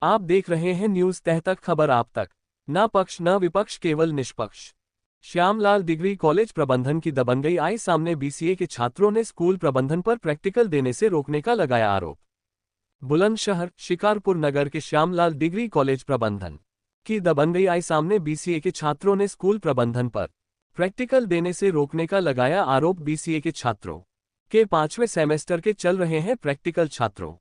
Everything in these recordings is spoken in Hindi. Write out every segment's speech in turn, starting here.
आप देख रहे हैं न्यूज तह तक, खबर आप तक। न पक्ष न विपक्ष, केवल निष्पक्ष। श्यामलाल डिग्री कॉलेज प्रबंधन की दबंगई आई सामने। बीसीए के छात्रों ने स्कूल प्रबंधन पर प्रैक्टिकल देने से रोकने का लगाया आरोप। बुलंदशहर शिकारपुर नगर के श्यामलाल डिग्री कॉलेज प्रबंधन की दबंगई आई सामने। बीसीए के छात्रों ने स्कूल प्रबंधन पर प्रैक्टिकल देने से रोकने का लगाया आरोप। बीसीए के छात्रों के 5वें सेमेस्टर के चल रहे हैं प्रैक्टिकल। छात्रों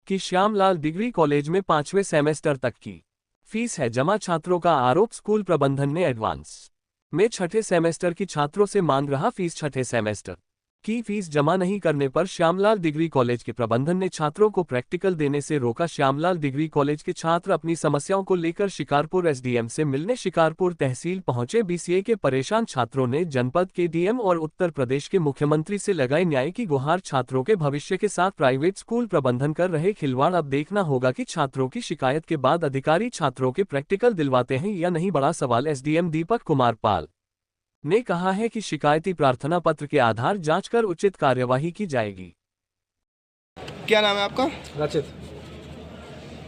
की श्यामलाल डिग्री कॉलेज में 5वें सेमेस्टर तक की फीस है जमा। छात्रों का आरोप, स्कूल प्रबंधन ने एडवांस में 6ठे सेमेस्टर की छात्रों से मांग रहा फीस। 6ठे सेमेस्टर की फीस जमा नहीं करने पर श्यामलाल डिग्री कॉलेज के प्रबंधन ने छात्रों को प्रैक्टिकल देने से रोका। श्यामलाल डिग्री कॉलेज के छात्र अपनी समस्याओं को लेकर शिकारपुर एसडीएम से मिलने शिकारपुर तहसील पहुंचे। बीसीए के परेशान छात्रों ने जनपद के डीएम और उत्तर प्रदेश के मुख्यमंत्री से लगाई न्याय की गुहार। छात्रों के भविष्य के साथ प्राइवेट स्कूल प्रबंधन कर रहे खिलवाड़। अब देखना होगा कि छात्रों की शिकायत के बाद अधिकारी छात्रों के प्रैक्टिकल दिलवाते हैं या नहीं, बड़ा सवाल। एसडीएम दीपक कुमार पाल ने कहा है कि शिकायती प्रार्थना पत्र के आधार जांच कर उचित कार्यवाही की जाएगी। क्या नाम है आपका? रचित।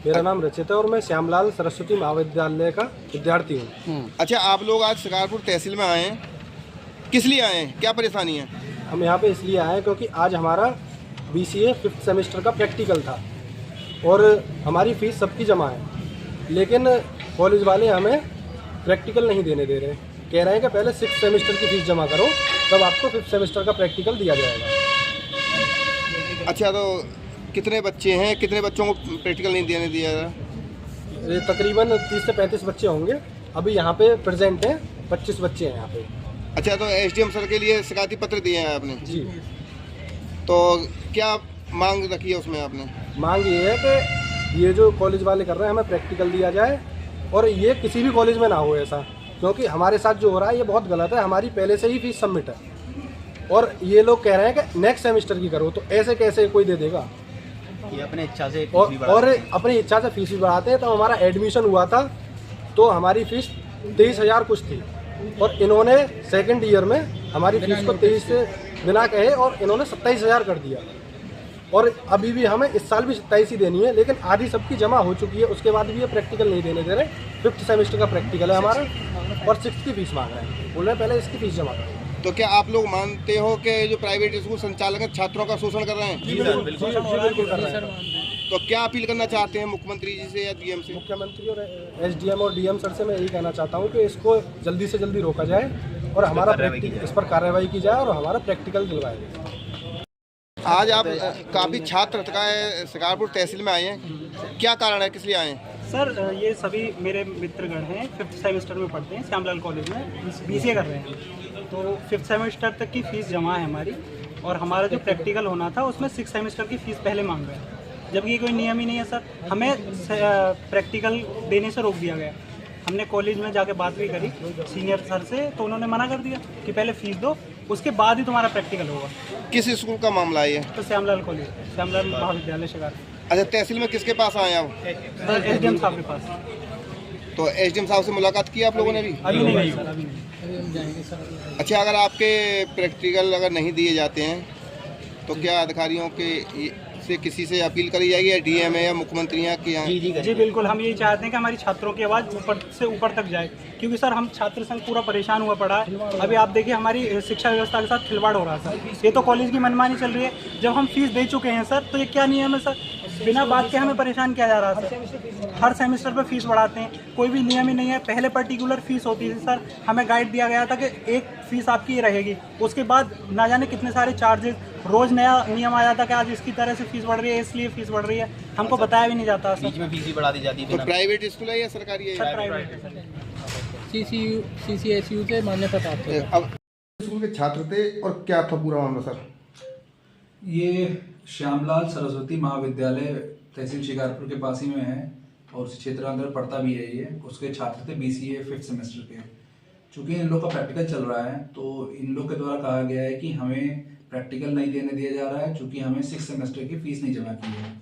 मेरा नाम रचित है और मैं श्यामलाल सरस्वती महाविद्यालय का विद्यार्थी हूँ। अच्छा, आप लोग आज शिकारपुर तहसील में आए हैं, किस लिए आए हैं, क्या परेशानी है? हम यहाँ पे इसलिए आए हैं क्योंकि आज हमारा बीसीए 5th सेमेस्टर का प्रैक्टिकल था और हमारी फीस सबकी जमा है, लेकिन कॉलेज वाले हमें प्रैक्टिकल नहीं देने दे रहे। कह रहे हैं कि पहले 6th सेमेस्टर की फीस जमा करो, तब आपको 5th सेमेस्टर का प्रैक्टिकल दिया जाएगा। अच्छा, तो कितने बच्चे हैं, कितने बच्चों को प्रैक्टिकल नहीं देने दिया जा रहा? ये तकरीबन 30 से 35 बच्चे होंगे। अभी यहाँ पे प्रेजेंट हैं 25 बच्चे हैं यहाँ पे। अच्छा, तो एसडीएम सर के लिए शिकायती पत्र दिए हैं आपने? जी। तो क्या मांग रखी है उसमें आपने? मांग ये है कि ये जो कॉलेज वाले कर रहे हैं हमें प्रैक्टिकल दिया जाए और ये किसी भी कॉलेज में ना हो ऐसा, क्योंकि हमारे साथ जो हो रहा है ये बहुत गलत है। हमारी पहले से ही फीस सबमिट है और ये लोग कह रहे हैं कि नेक्स्ट सेमेस्टर की करो, तो ऐसे कैसे कोई दे देगा? ये अपने इच्छा से और अपनी इच्छा से फीस भी बढ़ाते हैं। तो हमारा एडमिशन हुआ था तो हमारी फीस 23,000 कुछ थी और इन्होंने सेकंड ईयर में हमारी फीस को 23 से बिना कहे और इन्होंने 27,000 कर दिया और अभी भी हमें इस साल भी 27 ही देनी है, लेकिन आधी सबकी जमा हो चुकी है। उसके बाद भी ये प्रैक्टिकल नहीं देने दे रहे। 5th सेमेस्टर का प्रैक्टिकल है हमारा और 6th की फीस मांग रहे हैं। बोल रहे हैं पहले इसकी फीस जमा करें। तो क्या आप लोग मानते हो कि जो प्राइवेट स्कूल संचालक हैं छात्रों का शोषण कर रहे हैं? जी बिल्कुल कर रहे हैं। तो क्या अपील करना चाहते हैं मुख्यमंत्री जी से या डीएम से? मुख्यमंत्री और एसडीएम और डीएम सर से मैं यही कहना चाहता हूँ कि इसको जल्दी से जल्दी रोका जाए और हमारा इस पर कार्रवाई की जाए और हमारा प्रैक्टिकल दिलवाया जाए। आज आप काफ़ी छात्र शिकारपुर तहसील में आए हैं, क्या कारण है, किस लिए आए हैं? सर, ये सभी मेरे मित्रगण हैं, 5th सेमेस्टर में पढ़ते हैं श्यामलाल कॉलेज में, बीसीए कर रहे हैं। तो 5th सेमेस्टर तक की फ़ीस जमा है हमारी और हमारा जो प्रैक्टिकल होना था उसमें 6th सेमेस्टर की फ़ीस पहले मांग रहे हैं, जबकि ये कोई नियम ही नहीं है सर। हमें प्रैक्टिकल देने से रोक दिया गया। हमने कॉलेज में जाके बात भी करी सीनियर सर से, तो उन्होंने मना कर दिया कि पहले फ़ीस दो, उसके बाद ही तुम्हारा प्रैक्टिकल होगा। किस स्कूल का मामला है ये? तो श्यामलाल कॉलेज, श्यामलाल महाविद्यालय शिकारपुर। अच्छा, तहसील में किसके पास आए आप? एसडीएम साहब के पास। तो एसडीएम साहब से मुलाकात की आप लोगों ने? अभी नहीं सर, अभी नहीं। अच्छा, अगर आपके प्रैक्टिकल अगर नहीं दिए जाते हैं तो क्या अधिकारियों के से किसी से अपील करी जाएगी या डीएम है या मुख्यमंत्री के यहाँ? जी बिल्कुल, हम यही चाहते हैं कि हमारी छात्रों की आवाज़ ऊपर से ऊपर तक जाए, क्योंकि सर हम छात्र संघ पूरा परेशान हुआ पड़ा है। अभी आप देखिए हमारी शिक्षा व्यवस्था के साथ खिलवाड़ हो रहा है सर। ये तो कॉलेज की मनमानी चल रही है। जब हम फीस दे चुके हैं सर, तो ये क्या नियम है सर? बिना बात के हमें परेशान किया जा रहा है सर। हर सेमेस्टर पर फीस बढ़ाते हैं, कोई भी नियम ही नहीं है। पहले पर्टिकुलर फीस होती थी सर, हमें गाइड दिया गया था कि एक फीस आपकी ये रहेगी, उसके बाद ना जाने कितने सारे चार्जेस, रोज नया नियम आ जाता कि आज इसकी तरह से फीस बढ़ रही है, इसलिए फीस बढ़ रही है, हमको बताया भी नहीं जाता सर। बीच में फीस भी बढ़ा दी जाती है। तो प्राइवेट स्कूल है या सरकारी है? सर प्राइवेट है सर। CCSU से मान्यता प्राप्त है। अब स्कूल के छात्र थे और क्या था पूरा मामला सर? ये श्यामलाल सरस्वती महाविद्यालय तहसील शिकारपुर के पास ही में है और उस क्षेत्र के अंदर पढ़ता भी है ये। उसके छात्र थे बीसीए 5th सेमेस्टर के। चूँकि इन लोग का प्रैक्टिकल चल रहा है तो इन लोग के द्वारा कहा गया है कि हमें प्रैक्टिकल नहीं देने दिया जा रहा है, चूँकि हमें 6th सेमेस्टर की फ़ीस नहीं जमा की है।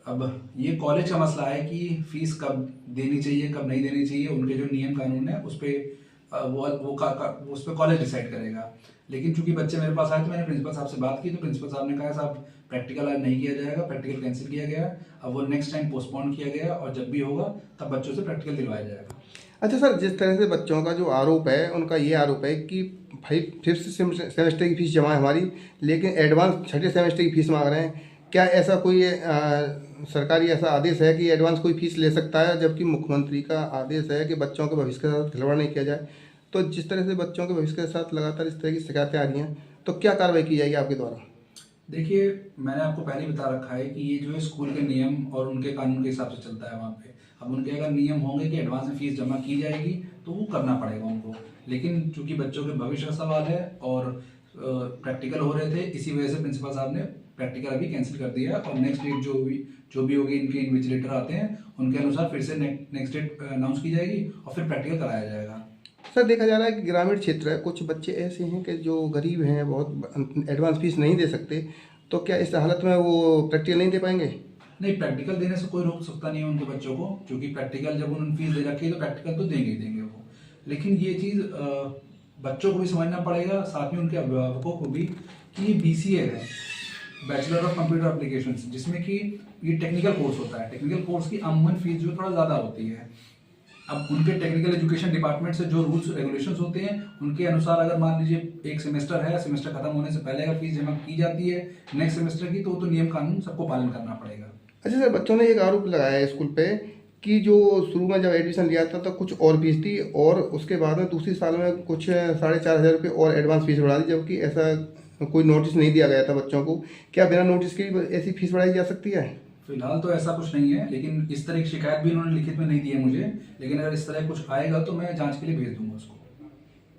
अब ये कॉलेज का मसला है कि फ़ीस कब देनी चाहिए, कब नहीं देनी चाहिए, उनके जो नियम कानून है उस पर वो उस पर कॉलेज डिसाइड करेगा। लेकिन चूंकि बच्चे मेरे पास आए तो मैंने प्रिंसिपल साहब से बात की, तो प्रिंसिपल साहब ने कहा साहब प्रैक्टिकल आज नहीं किया जाएगा, प्रैक्टिकल कैंसिल किया गया, अब वो नेक्स्ट टाइम पोस्टपोन किया गया और जब भी होगा तब बच्चों से प्रैक्टिकल दिलवाया जाएगा। अच्छा सर, जिस तरह से बच्चों का जो आरोप है, उनका ये आरोप है कि भाई 5th सेमेस्टर की फीस जमा है हमारी, लेकिन एडवांस 6ठे सेमेस्टर की फीस मांग रहे हैं। क्या ऐसा कोई सरकारी ऐसा आदेश है कि एडवांस कोई फीस ले सकता है, जबकि मुख्यमंत्री का आदेश है कि बच्चों के भविष्य के साथ खिलवाड़ नहीं किया जाए? तो जिस तरह से बच्चों के भविष्य के साथ लगातार इस तरह की शिकायतें आ रही हैं, तो क्या कार्रवाई की जाएगी आपके द्वारा? देखिए, मैंने आपको पहले ही बता रखा है कि ये जो है स्कूल के नियम और उनके कानून के हिसाब से चलता है वहाँ पे। अब उनके अगर नियम होंगे कि एडवांस में फीस जमा की जाएगी तो वो करना पड़ेगा उनको, लेकिन चूंकि बच्चों के भविष्य का सवाल है और प्रैक्टिकल हो रहे थे, इसी वजह से प्रिंसिपल साहब ने प्रैक्टिकल अभी कैंसिल कर दिया और नेक्स्ट डेट जो भी होगी, इनके इन्विजिलेटर आते हैं उनके अनुसार फिर से नेक्स्ट डेट अनाउंस की जाएगी और फिर प्रैक्टिकल कराया जाएगा। सर, देखा जा रहा है कि ग्रामीण क्षेत्र है, कुछ बच्चे ऐसे हैं कि जो गरीब हैं, बहुत एडवांस फीस नहीं दे सकते, तो क्या इस हालत में वो प्रैक्टिकल नहीं दे पाएंगे? नहीं, प्रैक्टिकल देने से कोई रोक सकता नहीं है उनके बच्चों को, क्योंकि प्रैक्टिकल जब उन्होंने फीस दे रखी है तो प्रैक्टिकल तो देंगे ही देंगे वो। लेकिन ये चीज़ बच्चों को भी समझना पड़ेगा, साथ में उनके अभिभावकों को भी, कि ये BCA है, बैचलर ऑफ कंप्यूटर एप्लीकेशंस, जिसमें कि ये टेक्निकल कोर्स होता है। टेक्निकल कोर्स की अमूमन फीस जो थोड़ा ज़्यादा होती है। अब उनके टेक्निकल एजुकेशन डिपार्टमेंट से जो रूल्स रेगुलेशंस होते हैं उनके अनुसार अगर मान लीजिए एक सेमेस्टर है, सेमेस्टर खत्म होने से पहले अगर फीस जमा की जाती है नेक्स्ट सेमेस्टर की, तो नियम कानून सबको पालन करना पड़ेगा। अच्छा सर, बच्चों ने एक आरोप लगाया है स्कूल पे कि जो शुरू में जब एडमिशन लिया था तो कुछ और फीस थी और उसके बाद में दूसरी साल में कुछ 4,500 रुपये और एडवांस फीस बढ़ा दी, जबकि ऐसा कोई नोटिस नहीं दिया गया था बच्चों को। क्या बिना नोटिस के ऐसी फीस बढ़ाई जा सकती है? फिलहाल तो ऐसा कुछ नहीं है, लेकिन इस तरह की शिकायत भी उन्होंने लिखित में नहीं दी है मुझे, लेकिन अगर इस तरह कुछ आएगा तो मैं जांच के लिए भेज दूंगा उसको।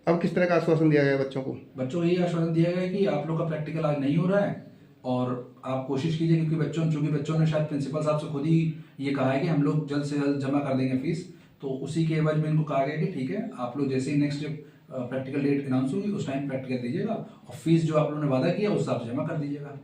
अब किस तरह का आश्वासन दिया गया बच्चों को? बच्चों को यही आश्वासन दिया गया है कि आप लोग का प्रैक्टिकल आज नहीं हो रहा है और आप कोशिश कीजिए, क्योंकि चूंकि बच्चों ने शायद प्रिंसिपल साहब से खुद ही ये कहा है कि हम लोग जल्द से जल्द जमा कर देंगे फीस, तो उसी के एवज में इनको कहा गया कि ठीक है, आप लोग जैसे ही नेक्स्ट प्रैक्टिकल डेट अनाउंस होगी उस टाइम प्रैक्टिकल दीजिएगा और फीस जो आप लोगों ने वादा किया उस हिसाब से जमा कर दीजिएगा।